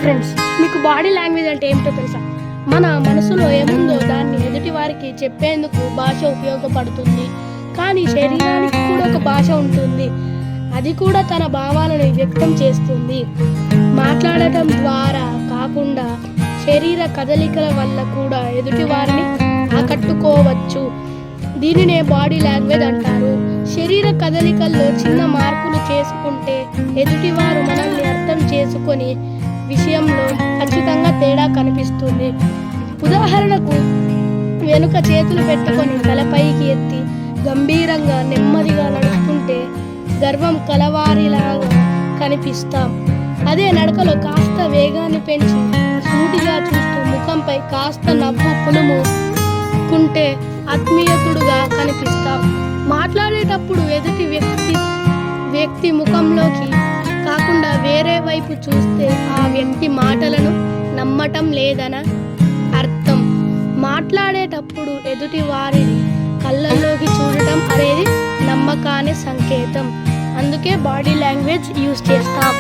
Hi friends, మీకు body language అంటే ఏమిటో తెలుసా? మన మనసులో ఏముందో దాన్ని ఎదుటి వారికి చెప్పేందుకు భాష ఉపయోగపడుతుంది. కానీ శరీరానికి కూడా ఒక భాష ఉంటుంది. అది కూడా తన భావాలను వ్యక్తం చేస్తుంది. మాట్లాడటం ద్వారా కాకుండా శరీర కదలికల వల్ల కూడా ఎదుటి వారిని ఆకట్టుకోవచ్చు. దీనినే బాడీ లాంగ్వేజ్ అంటారు. శరీర కదలికల్లో చిన్న మార్పులు చేసుకుంటే ఎదుటివారు మనల్ని అర్థం చేసుకొని విషయంలో ఖచ్చితంగా తేడా కనిపిస్తుంది. ఉదాహరణకు, వెనుక చేతులు పెట్టుకొని తలపైకి ఎత్తి గంభీరంగా నెమ్మదిగా నడుస్తుంటే గర్వం కలవారిలాగా కనిపిస్తాం. అదే నడకలో కాస్త వేగాన్ని పెంచి సూటిగా చూస్తూ ముఖంపై కాస్త నవ్వు పులుముకుంటే ఆత్మీయతుడుగా కనిపిస్తాం. మాట్లాడేటప్పుడు ఎదుటి వ్యక్తి ముఖంలోకి కాకుండా వేరే వైపు చూస్తే ఆ వ్యక్తి మాటలను నమ్మటం లేదన అర్థం. మాట్లాడేటప్పుడు ఎదుటి వారిని కళ్ళల్లోకి చూడటం అనేది నమ్మకాన్ని సంకేతం. అందుకే బాడీ లాంగ్వేజ్ యూజ్ చేస్తాం.